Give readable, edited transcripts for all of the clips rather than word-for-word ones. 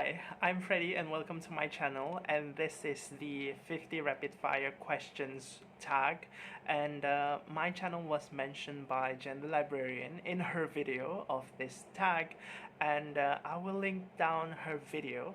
Hi, I'm Freddy and welcome to my channel, and this is the 50 rapid fire questions tag, and my channel was mentioned by Jen the Librarian in her video of this tag, and I will link down her video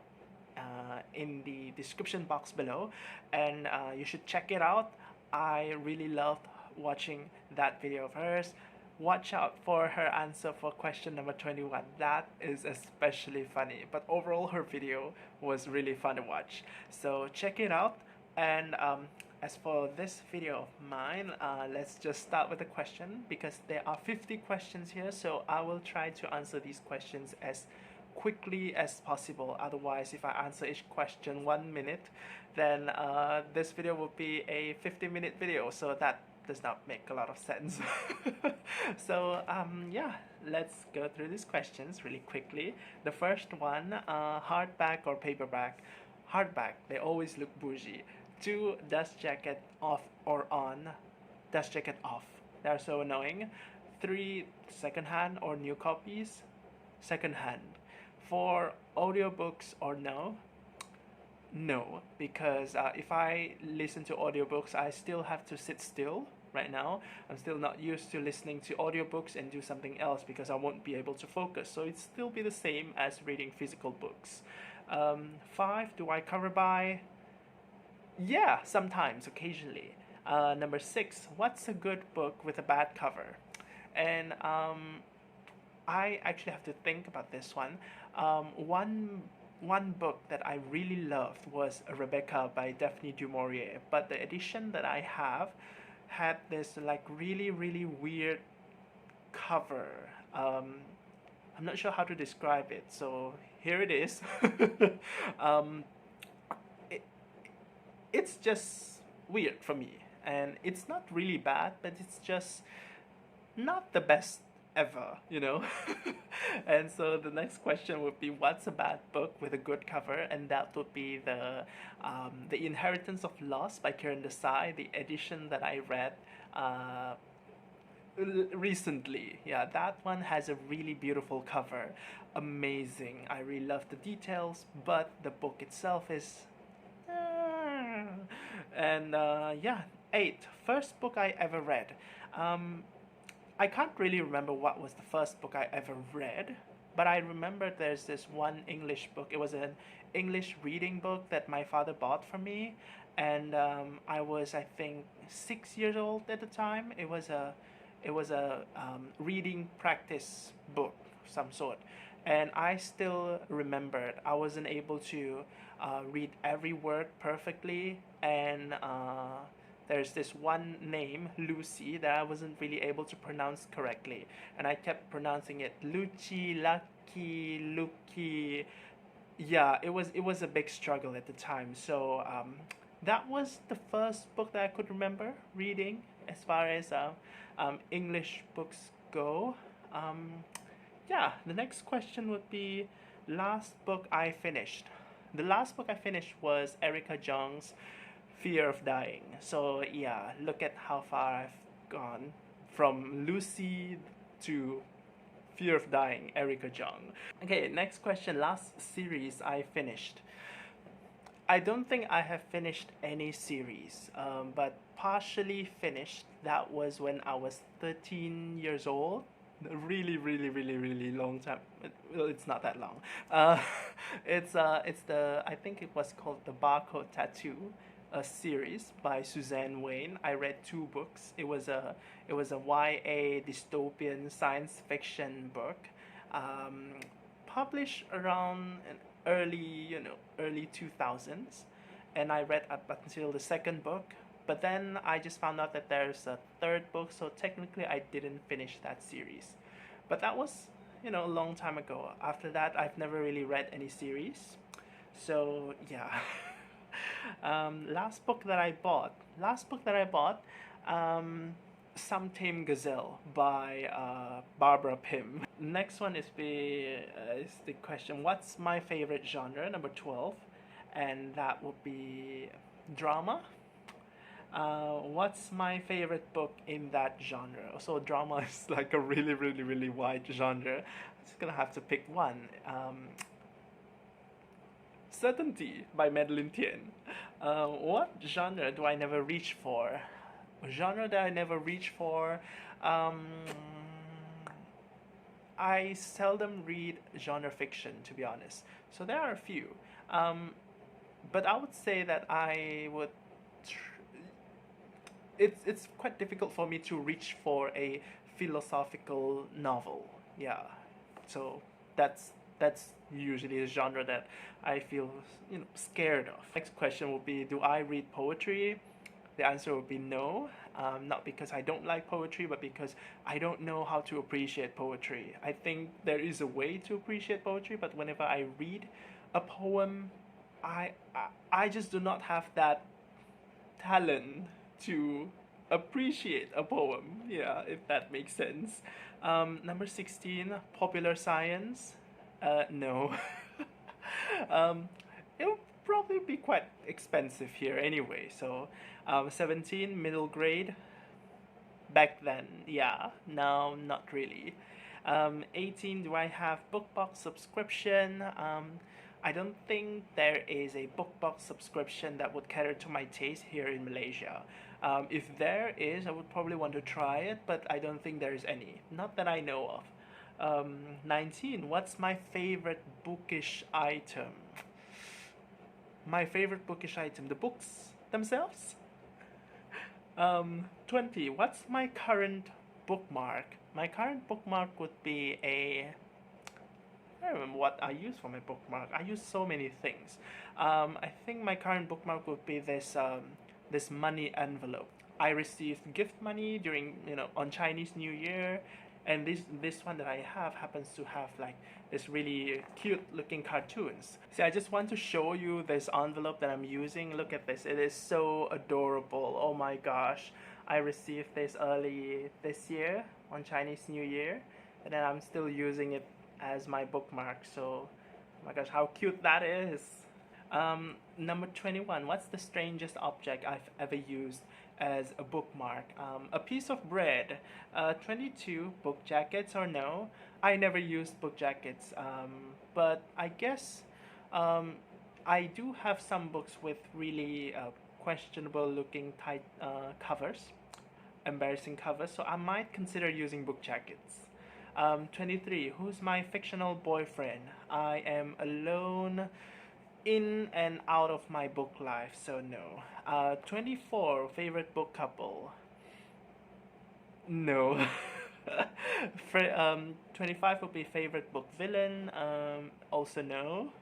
in the description box below, and you should check it out. I really loved watching that video of hers. Watch out for her answer for question number 21. That is especially funny. But overall, her video was really fun to watch. So check it out. And as for this video of mine, let's just start with the question because there are 50 questions here. So I will try to answer these questions as quickly as possible. Otherwise, if I answer each question 1 minute, then this video will be a 50-minute video. So that does not make a lot of sense. So yeah, let's go through these questions really quickly. The first one, hardback or paperback? Hardback, they always look bougie. 2, dust jacket off or on? Dust jacket off, they're so annoying. 3, secondhand or new copies? Secondhand. 4, audiobooks or no? No, because if I listen to audiobooks, I still have to sit still. Right now, I'm still not used to listening to audiobooks and do something else because I won't be able to focus. So it'd still be the same as reading physical books. 5, do I cover by? Yeah, sometimes, occasionally. Number 6, what's a good book with a bad cover? And I actually have to think about this one. One book that I really loved was Rebecca by Daphne du Maurier, but the edition that I have had this like really weird cover. I'm not sure how to describe it, so here it is. um, it, it's just weird for me, and it's not really bad, but it's just not the best ever, you know. And so the next question would be, what's a bad book with a good cover? And that would be the Inheritance of Loss by Kiran Desai, the edition that I read recently. Yeah, that one has a really beautiful cover, amazing. I really love the details, but the book itself is and yeah. 8, first book I ever read. I can't really remember what was the first book I ever read, but I remember there's this one English book. It was an English reading book that my father bought for me, and I was, I think, 6 years old at the time. It was a reading practice book of some sort, and I still remember it. I wasn't able to read every word perfectly, and there's this one name, Lucy, that I wasn't really able to pronounce correctly. And I kept pronouncing it Lucy, Lucky, Lucky. Yeah, it was a big struggle at the time. So that was the first book that I could remember reading as far as English books go. Yeah, the next question would be, last book I finished. The last book I finished was Erica Jong's Fear of Dying. So yeah, look at how far I've gone from Lucy to Fear of Dying, Erica Jong. Okay, next question, last series I finished. I don't think I have finished any series, but partially finished. That was when I was 13 years old. Really long time. Well, it's not that long. It's the, I think it was called The Barcode Tattoo, a series by Suzanne Wayne. I read 2 books. It was a YA dystopian science fiction book, published around an early 2000s, and I read up until the 2nd book. But then I just found out that there's a 3rd book, so technically I didn't finish that series. But that was, a long time ago. After that, I've never really read any series. So yeah. Last book that I bought, Some Tame Gazelle by Barbara Pym. Next one is the question, what's my favorite genre, number 12, and that would be drama. What's my favorite book in that genre? So drama is like a really wide genre. I'm just gonna have to pick one. Certainty by Madeline Tien. What genre do I never reach for? A genre that I never reach for. Um, I seldom read genre fiction, to be honest. So there are a few. Um, but I would say that I would. It's quite difficult for me to reach for a philosophical novel. Yeah, so that's usually a genre that I feel scared of. Next question will be: do I read poetry? The answer would be no. Not because I don't like poetry, but because I don't know how to appreciate poetry. I think there is a way to appreciate poetry, but whenever I read a poem, I just do not have that talent to appreciate a poem. Yeah, if that makes sense. Number 16, popular science. No. um, it'll probably be quite expensive here anyway. So, 17, middle grade. Back then, yeah. Now, not really. 18, do I have Bookbox subscription? I don't think there is a Bookbox subscription that would cater to my taste here in Malaysia. If there is, I would probably want to try it, but I don't think there is any. Not that I know of. 19, what's my favorite bookish item? My favorite bookish item, the books themselves? 20, what's my current bookmark? My current bookmark would be a I don't remember what I use for my bookmark. I use so many things. I think my current bookmark would be this money envelope. I received gift money during on Chinese New Year, and this one that I have happens to have like this really cute looking cartoons. See, I just want to show you this envelope that I'm using. Look at this. It is so adorable. Oh my gosh. I received this early this year on Chinese New Year, and then I'm still using it as my bookmark. So, oh my gosh, how cute that is. Number 21, what's the strangest object I've ever used as a bookmark? A piece of bread. 22, book jackets or no? I never used book jackets, but I guess I do have some books with really questionable looking tight covers, embarrassing covers, so I might consider using book jackets. 23, who's my fictional boyfriend? I am alone in and out of my book life, so no. 24, favorite book couple? No. 25 would be favorite book villain, also no.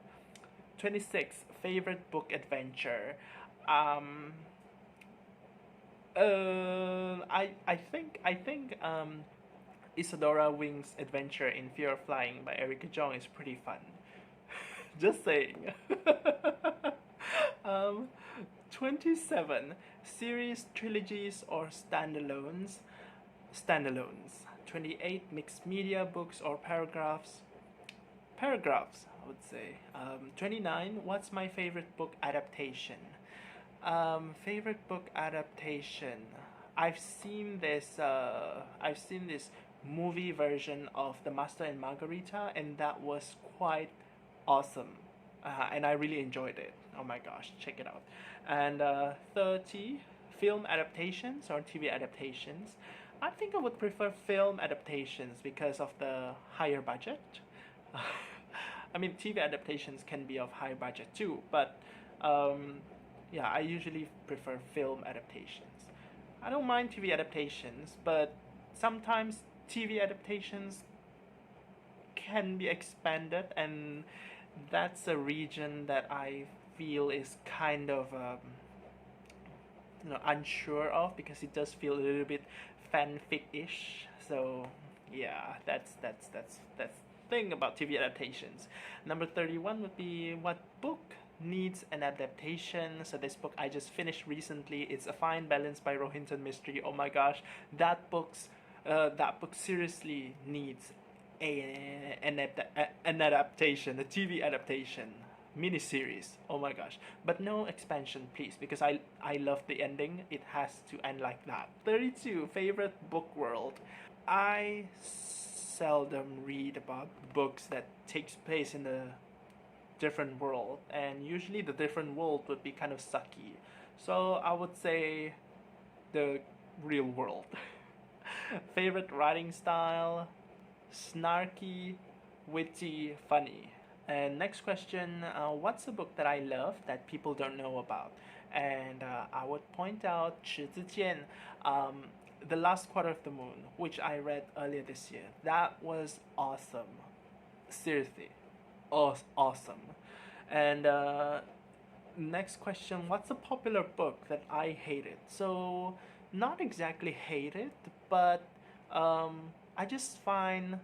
26, favorite book adventure? I think Isadora Wing's Adventure in Fear of Flying by Erica Jong is pretty fun. Just saying. 27. Series, trilogies, or standalones? Standalones. 28. Mixed media, books or paragraphs? Paragraphs, I would say. 29. What's my favorite book adaptation? Favorite book adaptation. I've seen this movie version of The Master and Margarita, and that was quite awesome. And I really enjoyed it. Oh my gosh, check it out. And 30, film adaptations or TV adaptations. I think I would prefer film adaptations because of the higher budget. I mean, TV adaptations can be of high budget too, but yeah, I usually prefer film adaptations. I don't mind TV adaptations, but sometimes TV adaptations can be expanded, and that's a region that I feel is kind of unsure of, because it does feel a little bit fanfic-ish. So yeah, that's thing about TV adaptations. Number 31 would be, what book needs an adaptation? So this book I just finished recently. It's A Fine Balance by Rohinton Mistry. Oh my gosh, that book seriously needs an adaptation, a TV adaptation, miniseries. Oh my gosh, but no expansion, please, because I love the ending. It has to end like that. 32, favorite book world. I seldom read about books that takes place in the different world, and usually the different world would be kind of sucky. So I would say the real world. Favorite writing style: snarky, witty, funny. And next question, what's a book that I love that people don't know about? And I would point out 迟之见, um, The Last Quarter of the Moon, which I read earlier this year. That was awesome. Seriously, awesome. And next question, what's a popular book that I hated? So, not exactly hated, but I just find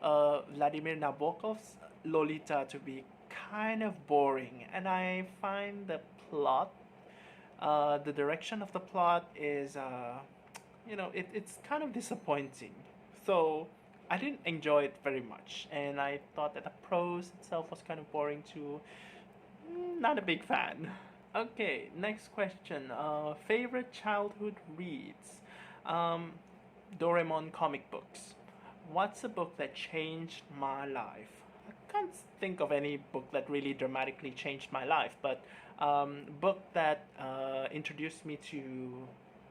Vladimir Nabokov's Lolita to be kind of boring, and I find the plot, the direction of the plot is, it's kind of disappointing. So I didn't enjoy it very much, and I thought that the prose itself was kind of boring too. Not a big fan. Okay, next question. Favorite childhood reads? Um, Doraemon comic books. What's a book that changed my life? I can't think of any book that really dramatically changed my life, but book that introduced me to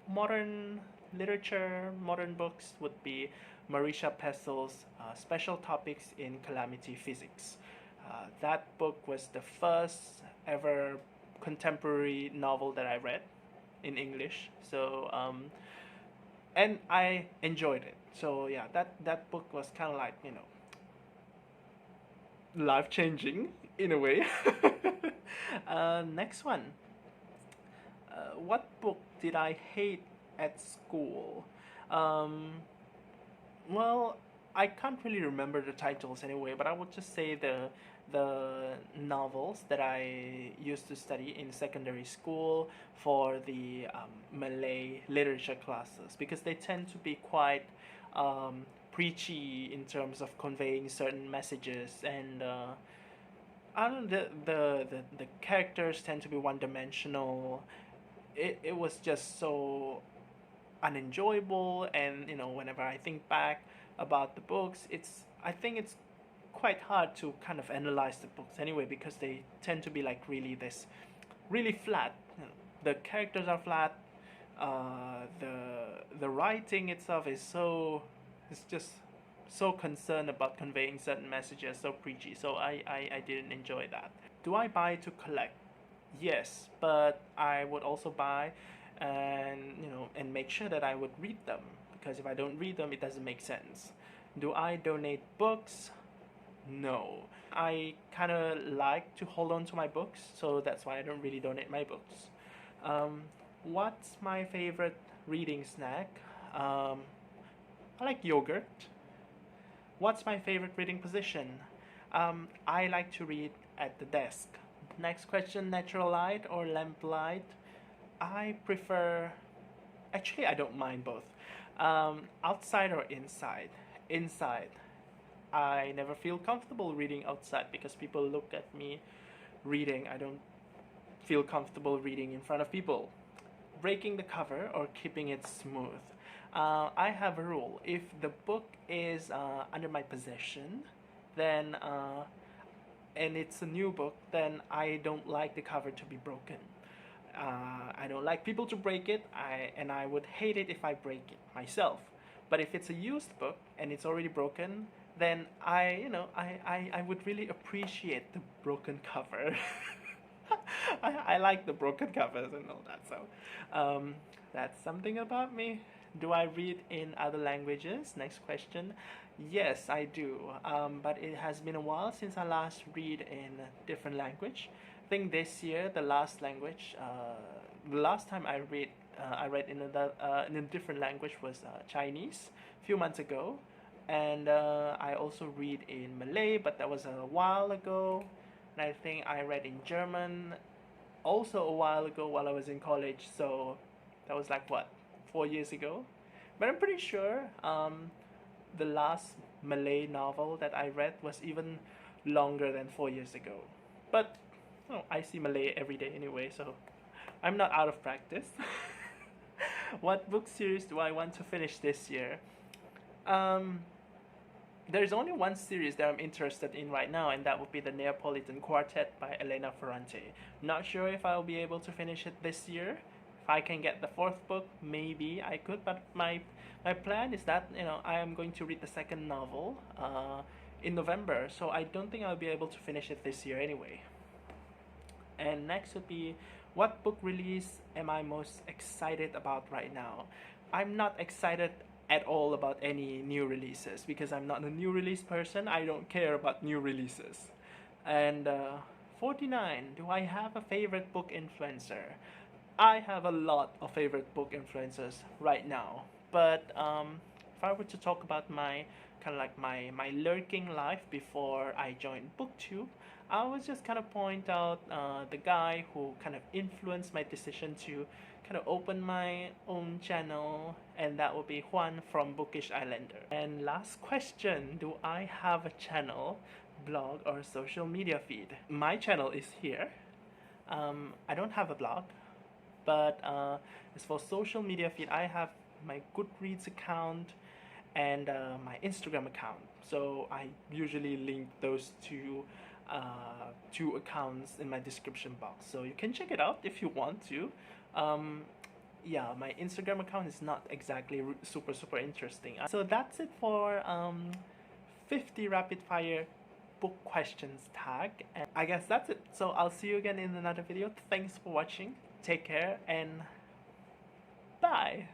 modern literature, modern books would be Marisha Pessel's Special Topics in Calamity Physics. That book was the first ever contemporary novel that I read in English. So, and I enjoyed it. So yeah, that book was kind of like, life changing in a way. Next one. What book did I hate at school? Um, well, I can't really remember the titles anyway, but I would just say the novels that I used to study in secondary school for the Malay literature classes, because they tend to be quite preachy in terms of conveying certain messages, and I don't know, the characters tend to be one dimensional. It was just so unenjoyable, and whenever I think back about the books, I think it's quite hard to kind of analyze the books anyway, because they tend to be like really flat. The characters are flat. The writing itself is just so concerned about conveying certain messages, so preachy. So I didn't enjoy that. Do I buy to collect? Yes, but I would also buy and make sure that I would read them, because if I don't read them, it doesn't make sense. Do I donate books? No. I kind of like to hold on to my books, so that's why I don't really donate my books. What's my favorite reading snack? I like yogurt. What's my favorite reading position? I like to read at the desk. Next question, natural light or lamp light? I prefer, actually, I don't mind both. Outside or inside? Inside. I never feel comfortable reading outside because people look at me reading. I don't feel comfortable reading in front of people. Breaking the cover or keeping it smooth? I have a rule. If the book is under my possession, then and it's a new book, then I don't like the cover to be broken. I don't like people to break it, and I would hate it if I break it myself. But if it's a used book and it's already broken, then I would really appreciate the broken cover. I like the broken covers and all that. So that's something about me. Do I read in other languages? Next question. Yes, I do. But it has been a while since I last read in a different language. I think this year the last time I read in a different language was Chinese a few months ago, and I also read in Malay, but that was a while ago. And I think I read in German also a while ago while I was in college. So that was like what, 4 years ago. But I'm pretty sure the last Malay novel that I read was even longer than 4 years ago. But I see Malay every day anyway, so I'm not out of practice. What book series do I want to finish this year? there's only one series that I'm interested in right now, and that would be the Neapolitan Quartet by Elena Ferrante. Not sure if I'll be able to finish it this year. If I can get the fourth book, maybe I could, but my plan is that, you know, I am going to read the second novel in November, so I don't think I'll be able to finish it this year anyway. And next would be, what book release am I most excited about right now? I'm not excited at all about any new releases because I'm not a new release person. I don't care about new releases. And 49, do I have a favorite book influencer? I have a lot of favorite book influencers right now, but if I were to talk about my kind of like my lurking life before I joined BookTube, I would just kind of point out the guy who kind of influenced my decision to kind of open my own channel, and that would be Juan from Bookish Islander. And last question, do I have a channel, blog, or social media feed? My channel is here. I don't have a blog, but as for social media feed, I have my Goodreads account and my Instagram account. So I usually link those two accounts in my description box, so you can check it out if you want to. Yeah, my Instagram account is not exactly super interesting. So that's it for 50 rapid fire book questions tag, and I guess that's it. So I'll see you again in another video. Thanks for watching, take care, and bye.